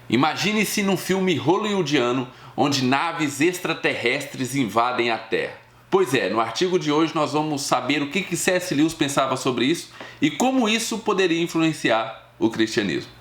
Imagine-se num filme hollywoodiano onde naves extraterrestres invadem a Terra. Pois é, no artigo de hoje nós vamos saber o que C.S. Lewis pensava sobre isso e como isso poderia influenciar o cristianismo.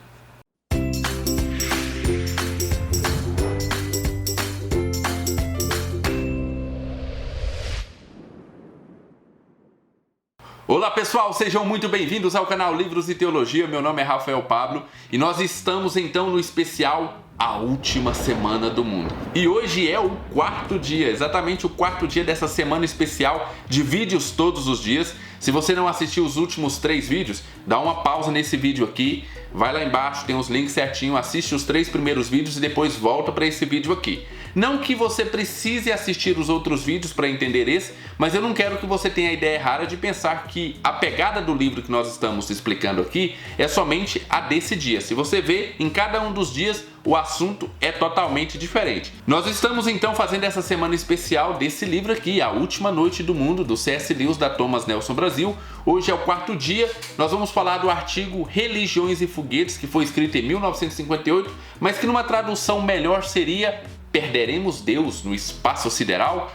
Olá pessoal, sejam muito bem-vindos ao canal Livros e Teologia. Meu nome é Rafael Pablo e nós estamos então no especial A Última Semana do Mundo. E hoje é o quarto dia, exatamente o quarto dia dessa semana especial de vídeos todos os dias. Se você não assistiu os últimos 3 vídeos, dá uma pausa nesse vídeo aqui, vai lá embaixo, tem os links certinho, assiste os 3 primeiros vídeos e depois volta para esse vídeo aqui. Não que você precise assistir os outros vídeos para entender esse, mas eu não quero que você tenha a ideia errada de pensar que a pegada do livro que nós estamos explicando aqui é somente a desse dia. Se você vê, em cada um dos dias o assunto é totalmente diferente. Nós estamos então fazendo essa semana especial desse livro aqui, A Última Noite do Mundo, do C.S. Lewis, da Thomas Nelson Brasil. Hoje é o quarto dia, nós vamos falar do artigo Religiões e Foguetes, que foi escrito em 1958, mas que numa tradução melhor seria Perderemos Deus no Espaço Sideral?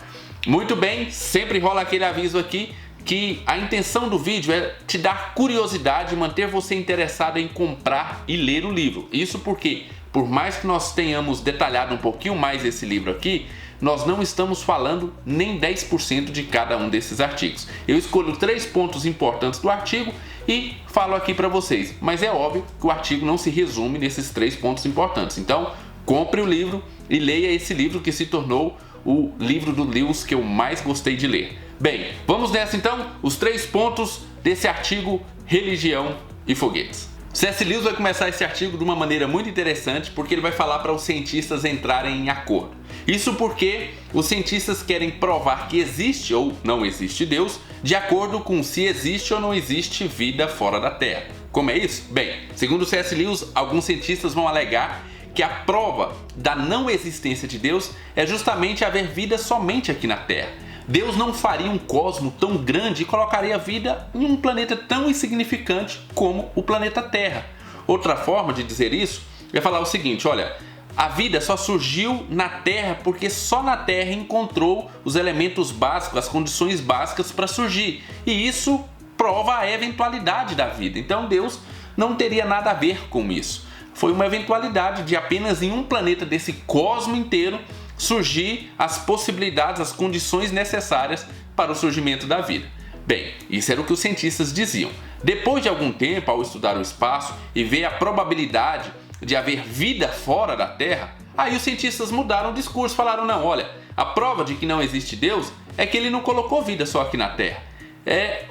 Muito bem, sempre rola aquele aviso aqui que a intenção do vídeo é te dar curiosidade, manter você interessado em comprar e ler o livro. Isso porque, por mais que nós tenhamos detalhado um pouquinho mais esse livro aqui, nós não estamos falando nem 10% de cada um desses artigos. Eu escolho 3 pontos importantes do artigo e falo aqui para vocês, mas é óbvio que o artigo não se resume nesses 3 pontos importantes. Então, compre o livro e leia esse livro que se tornou o livro do Lewis que eu mais gostei de ler. Bem, vamos nessa então, os 3 pontos desse artigo Religião e Foguetes. C.S. Lewis vai começar esse artigo de uma maneira muito interessante, porque ele vai falar para os cientistas entrarem em acordo. Isso porque os cientistas querem provar que existe ou não existe Deus, de acordo com se existe ou não existe vida fora da Terra. Como é isso? Bem, segundo C.S. Lewis, alguns cientistas vão alegar que a prova da não existência de Deus é justamente haver vida somente aqui na Terra. Deus não faria um cosmo tão grande e colocaria a vida em um planeta tão insignificante como o planeta Terra. Outra forma de dizer isso é falar o seguinte, olha, a vida só surgiu na Terra porque só na Terra encontrou os elementos básicos, as condições básicas para surgir. E isso prova a eventualidade da vida. Então Deus não teria nada a ver com isso. Foi uma eventualidade de apenas em um planeta desse cosmo inteiro surgir as possibilidades, as condições necessárias para o surgimento da vida. Bem, isso era o que os cientistas diziam. Depois de algum tempo, ao estudar o espaço e ver a probabilidade de haver vida fora da Terra, aí os cientistas mudaram o discurso, falaram, não, olha, a prova de que não existe Deus é que ele não colocou vida só aqui na Terra.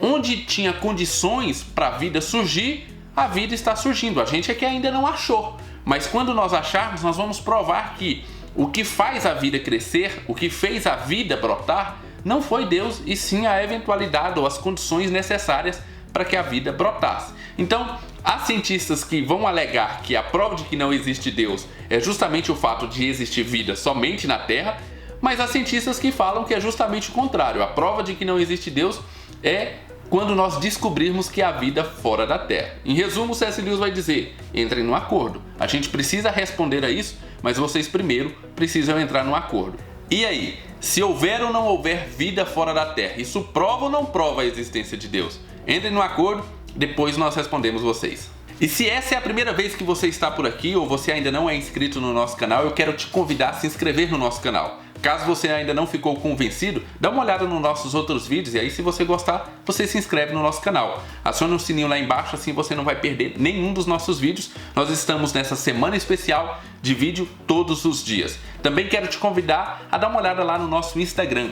Onde tinha condições para a vida surgir, a vida está surgindo, a gente é que ainda não achou. Mas quando nós acharmos, nós vamos provar que o que faz a vida crescer, o que fez a vida brotar, não foi Deus, e sim a eventualidade ou as condições necessárias para que a vida brotasse. Então, há cientistas que vão alegar que a prova de que não existe Deus é justamente o fato de existir vida somente na Terra, mas há cientistas que falam que é justamente o contrário. A prova de que não existe Deus é quando nós descobrirmos que há vida fora da Terra. Em resumo, C.S. Lewis vai dizer, entrem num acordo. A gente precisa responder a isso, mas vocês primeiro precisam entrar num acordo. E aí, se houver ou não houver vida fora da Terra, isso prova ou não prova a existência de Deus? Entrem num acordo, depois nós respondemos vocês. E se essa é a primeira vez que você está por aqui ou você ainda não é inscrito no nosso canal, eu quero te convidar a se inscrever no nosso canal. Caso você ainda não ficou convencido, dá uma olhada nos nossos outros vídeos e aí, se você gostar, você se inscreve no nosso canal. Acione o sininho lá embaixo, assim você não vai perder nenhum dos nossos vídeos. Nós estamos nessa semana especial de vídeo todos os dias. Também quero te convidar a dar uma olhada lá no nosso Instagram,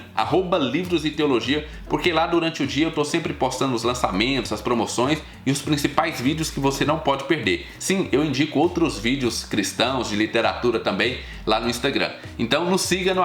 @Livros e Teologia, porque lá durante o dia eu estou sempre postando os lançamentos, as promoções e os principais vídeos que você não pode perder. Sim, eu indico outros vídeos cristãos, de literatura também, lá no Instagram. Então nos siga no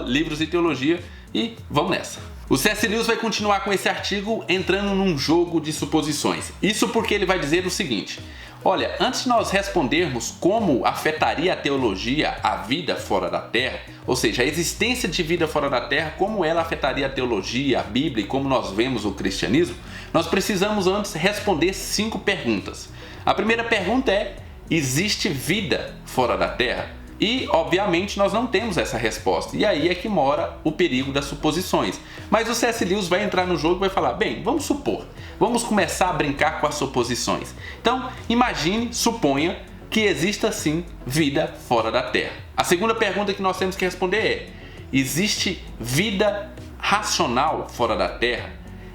@Livros e Teologia e vamos nessa. O C.S. Lewis vai continuar com esse artigo entrando num jogo de suposições. Isso porque ele vai dizer o seguinte, olha, antes de nós respondermos como afetaria a teologia a vida fora da Terra, ou seja, a existência de vida fora da Terra, como ela afetaria a teologia, a Bíblia e como nós vemos o cristianismo, nós precisamos antes responder 5 perguntas. A primeira pergunta é, existe vida fora da Terra? E, obviamente, nós não temos essa resposta. E aí é que mora o perigo das suposições. Mas o C.S. Lewis vai entrar no jogo e vai falar, bem, vamos supor, vamos começar a brincar com as suposições. Então, imagine, suponha que exista sim vida fora da Terra. A segunda pergunta que nós temos que responder é, existe vida racional fora da Terra?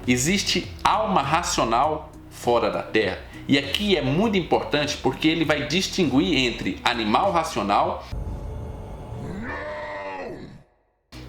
Existe alma racional fora da Terra? E aqui é muito importante porque ele vai distinguir entre animal racional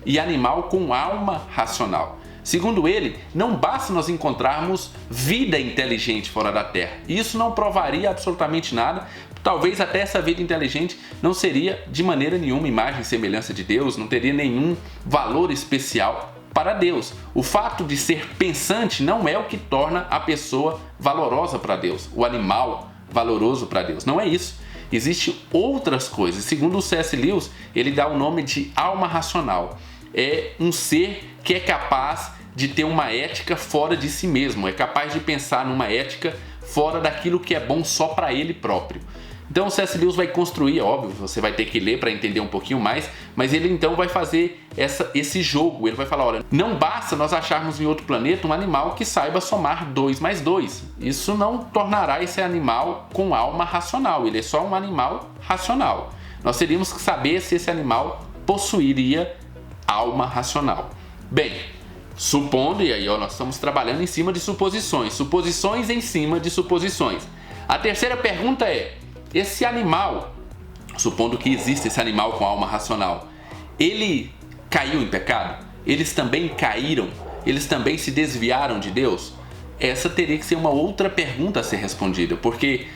e animal com alma racional. Segundo ele, não basta nós encontrarmos vida inteligente fora da Terra. Isso não provaria absolutamente nada. Talvez até essa vida inteligente não seria de maneira nenhuma imagem e semelhança de Deus, não teria nenhum valor especial para Deus. O fato de ser pensante não é o que torna a pessoa valorosa para Deus, o animal valoroso para Deus. Não é isso. Existem outras coisas. Segundo o C.S. Lewis, ele dá o nome de alma racional. É um ser que é capaz de ter uma ética fora de si mesmo, é capaz de pensar numa ética fora daquilo que é bom só para ele próprio. Então o C.S. Lewis vai construir, óbvio, você vai ter que ler para entender um pouquinho mais, mas ele então vai fazer esse jogo, ele vai falar, olha, não basta nós acharmos em outro planeta um animal que saiba somar 2 mais 2. Isso não tornará esse animal com alma racional, ele é só um animal racional. Nós teríamos que saber se esse animal possuiria alma racional. Bem, supondo, e aí nós estamos trabalhando em cima de suposições, suposições em cima de suposições. A terceira pergunta é, esse animal, supondo que existe esse animal com alma racional, ele caiu em pecado? Eles também caíram? Eles também se desviaram de Deus? Essa teria que ser uma outra pergunta a ser respondida, porque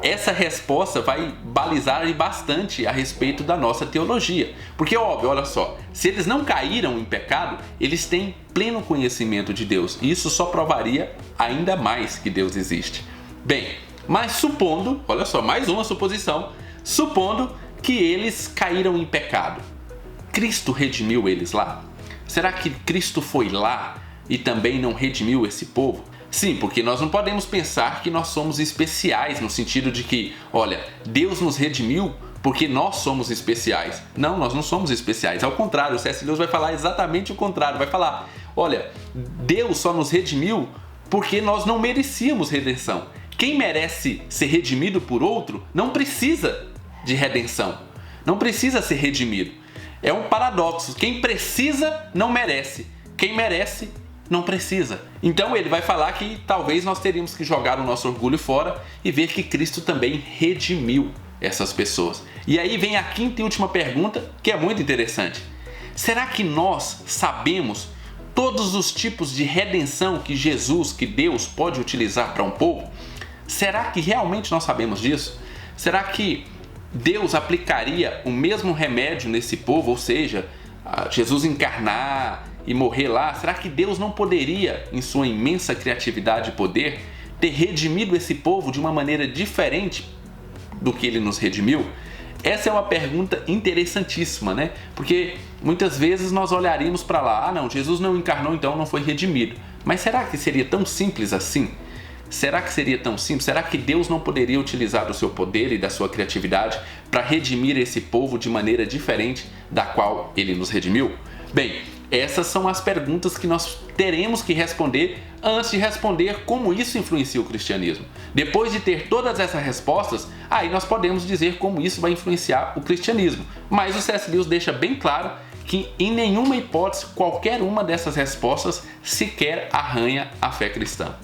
essa resposta vai balizar bastante a respeito da nossa teologia. Porque, óbvio, olha só, se eles não caíram em pecado, eles têm pleno conhecimento de Deus. E isso só provaria ainda mais que Deus existe. Bem, mas supondo, olha só, mais uma suposição, supondo que eles caíram em pecado, Cristo redimiu eles lá? Será que Cristo foi lá e também não redimiu esse povo? Sim, porque nós não podemos pensar que nós somos especiais no sentido de que, olha, Deus nos redimiu porque nós somos especiais. Não, nós não somos especiais. Ao contrário, o C.S. Lewis vai falar exatamente o contrário. Vai falar, olha, Deus só nos redimiu porque nós não merecíamos redenção. Quem merece ser redimido por outro não precisa de redenção, não precisa ser redimido. É um paradoxo. Quem precisa não merece. Quem merece não precisa. Então ele vai falar que talvez nós teríamos que jogar o nosso orgulho fora e ver que Cristo também redimiu essas pessoas. E aí vem a quinta e última pergunta, que é muito interessante. Será que nós sabemos todos os tipos de redenção que Jesus, que Deus pode utilizar para um povo? Será que realmente nós sabemos disso? Será que Deus aplicaria o mesmo remédio nesse povo, ou seja, Jesus encarnar e morrer lá? Será que Deus não poderia, em sua imensa criatividade e poder, ter redimido esse povo de uma maneira diferente do que ele nos redimiu? Essa é uma pergunta interessantíssima, né? Porque muitas vezes nós olharíamos para lá, não, Jesus não encarnou, então não foi redimido. Mas será que seria tão simples assim? Será que seria tão simples? Será que Deus não poderia utilizar do seu poder e da sua criatividade para redimir esse povo de maneira diferente da qual ele nos redimiu? Bem, essas são as perguntas que nós teremos que responder antes de responder como isso influencia o cristianismo. Depois de ter todas essas respostas, aí nós podemos dizer como isso vai influenciar o cristianismo. Mas o C.S. Lewis deixa bem claro que em nenhuma hipótese qualquer uma dessas respostas sequer arranha a fé cristã.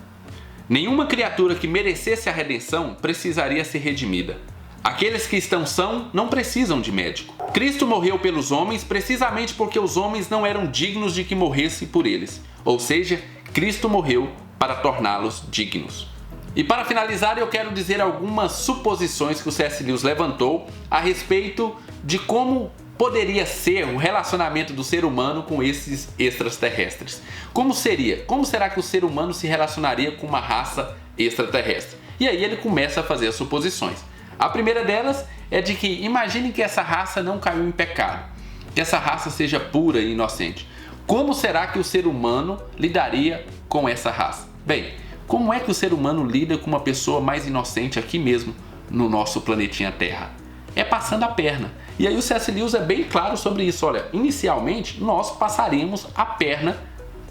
Nenhuma criatura que merecesse a redenção precisaria ser redimida. Aqueles que estão sãos não precisam de médico. Cristo morreu pelos homens precisamente porque os homens não eram dignos de que morresse por eles. Ou seja, Cristo morreu para torná-los dignos. E para finalizar, eu quero dizer algumas suposições que o C.S. Lewis levantou a respeito de como poderia ser o relacionamento do ser humano com esses extraterrestres. Como seria? Como será que o ser humano se relacionaria com uma raça extraterrestre? E aí ele começa a fazer as suposições. A primeira delas é de que imagine que essa raça não caiu em pecado, que essa raça seja pura e inocente. Como será que o ser humano lidaria com essa raça? Bem, como é que o ser humano lida com uma pessoa mais inocente aqui mesmo no nosso planetinha Terra? É passando a perna. E aí o C.S. Lewis é bem claro sobre isso. Olha, inicialmente nós passaríamos a perna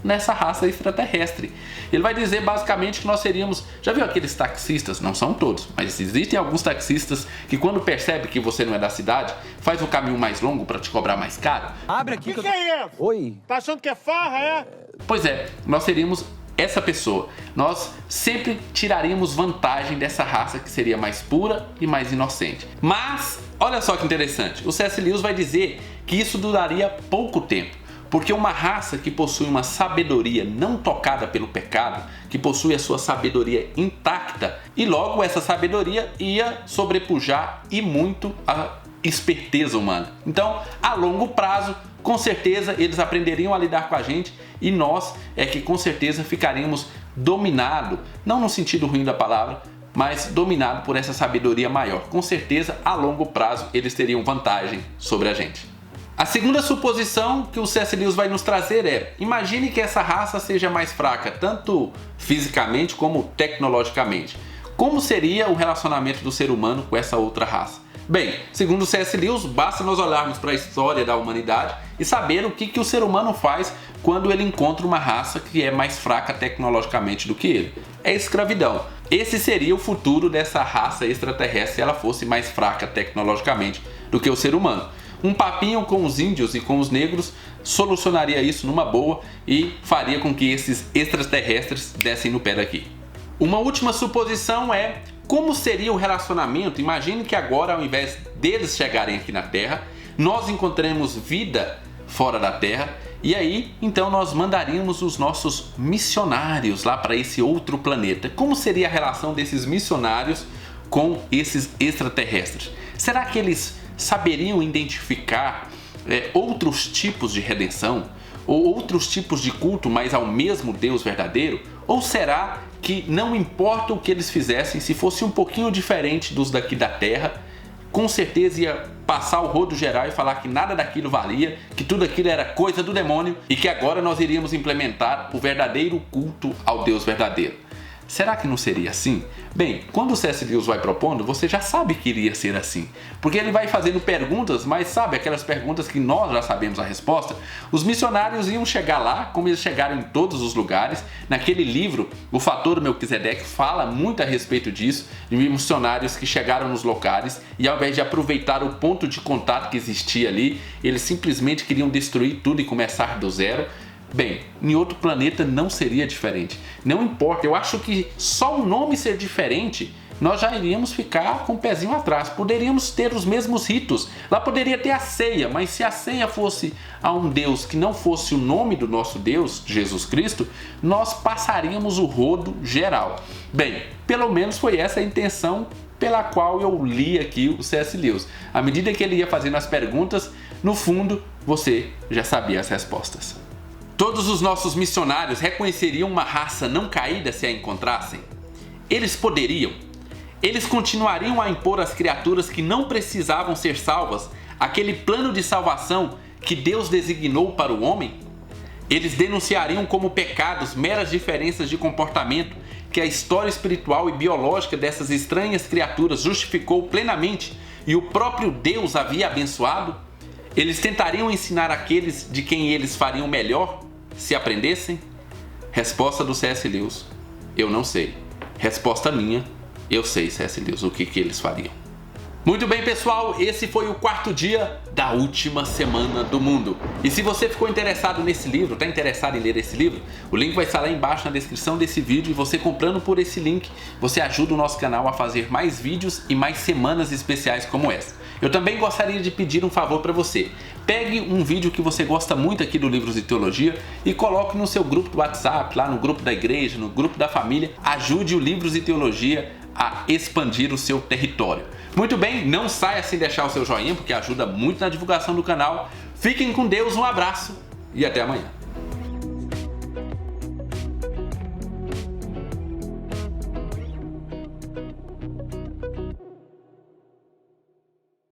nessa raça extraterrestre. Ele vai dizer basicamente que nós seríamos... Já viu aqueles taxistas? Não são todos, mas existem alguns taxistas que quando percebe que você não é da cidade, faz o caminho mais longo para te cobrar mais caro. Abre aqui. Que é isso? Oi. Tá achando que é farra, é? Pois é, nós seríamos essa pessoa. Nós sempre tiraríamos vantagem dessa raça que seria mais pura e mais inocente. Mas, olha só que interessante, o C.S. Lewis vai dizer que isso duraria pouco tempo. Porque uma raça que possui uma sabedoria não tocada pelo pecado, que possui a sua sabedoria intacta, e logo essa sabedoria ia sobrepujar e muito a esperteza humana. Então, a longo prazo, com certeza eles aprenderiam a lidar com a gente e nós é que com certeza ficaríamos dominados, não no sentido ruim da palavra, mas dominado por essa sabedoria maior. Com certeza, a longo prazo, eles teriam vantagem sobre a gente. A segunda suposição que o C.S. Lewis vai nos trazer é: imagine que essa raça seja mais fraca, tanto fisicamente como tecnologicamente. Como seria o relacionamento do ser humano com essa outra raça? Bem, segundo o C.S. Lewis, basta nós olharmos para a história da humanidade e saber o que o ser humano faz quando ele encontra uma raça que é mais fraca tecnologicamente do que ele. É escravidão. Esse seria o futuro dessa raça extraterrestre se ela fosse mais fraca tecnologicamente do que o ser humano. Um papinho com os índios e com os negros solucionaria isso numa boa e faria com que esses extraterrestres dessem no pé daqui. Uma última suposição é: como seria o relacionamento? Imagine que agora, ao invés deles chegarem aqui na Terra, nós encontremos vida fora da Terra e aí, então, nós mandaríamos os nossos missionários lá para esse outro planeta. Como seria a relação desses missionários com esses extraterrestres? Será que eles saberiam identificar outros tipos de redenção ou outros tipos de culto, mas ao mesmo Deus verdadeiro? Ou será que não importa o que eles fizessem, se fosse um pouquinho diferente dos daqui da Terra, com certeza ia passar o rodo geral e falar que nada daquilo valia, que tudo aquilo era coisa do demônio e que agora nós iríamos implementar o verdadeiro culto ao Deus verdadeiro? Será que não seria assim? Bem, quando o C.S. Lewis vai propondo, você já sabe que iria ser assim. Porque ele vai fazendo perguntas, mas sabe aquelas perguntas que nós já sabemos a resposta? Os missionários iam chegar lá, como eles chegaram em todos os lugares. Naquele livro, O Fator Melquisedeque fala muito a respeito disso, de missionários que chegaram nos locais e ao invés de aproveitar o ponto de contato que existia ali, eles simplesmente queriam destruir tudo e começar do zero. Bem, em outro planeta não seria diferente. Não importa, eu acho que só o nome ser diferente, nós já iríamos ficar com o pezinho atrás. Poderíamos ter os mesmos ritos. Lá poderia ter a ceia, mas se a ceia fosse a um Deus que não fosse o nome do nosso Deus, Jesus Cristo, nós passaríamos o rodo geral. Bem, pelo menos foi essa a intenção pela qual eu li aqui o C.S. Lewis. À medida que ele ia fazendo as perguntas, no fundo, você já sabia as respostas. Todos os nossos missionários reconheceriam uma raça não caída se a encontrassem? Eles poderiam? Eles continuariam a impor às criaturas que não precisavam ser salvas aquele plano de salvação que Deus designou para o homem? Eles denunciariam como pecados meras diferenças de comportamento que a história espiritual e biológica dessas estranhas criaturas justificou plenamente e o próprio Deus havia abençoado? Eles tentariam ensinar aqueles de quem eles fariam melhor se aprendessem? Resposta do C.S. Lewis: eu não sei. Resposta minha: eu sei, C.S. Lewis, o que eles fariam. Muito bem, pessoal, esse foi o quarto dia da última semana do mundo. E se você ficou interessado nesse livro, está interessado em ler esse livro, o link vai estar lá embaixo na descrição desse vídeo e você comprando por esse link, você ajuda o nosso canal a fazer mais vídeos e mais semanas especiais como essa. Eu também gostaria de pedir um favor para você. Pegue um vídeo que você gosta muito aqui do Livros de Teologia e coloque no seu grupo do WhatsApp, lá no grupo da igreja, no grupo da família. Ajude o Livros de Teologia a expandir o seu território. Muito bem, não saia sem deixar o seu joinha, porque ajuda muito na divulgação do canal. Fiquem com Deus, um abraço e até amanhã.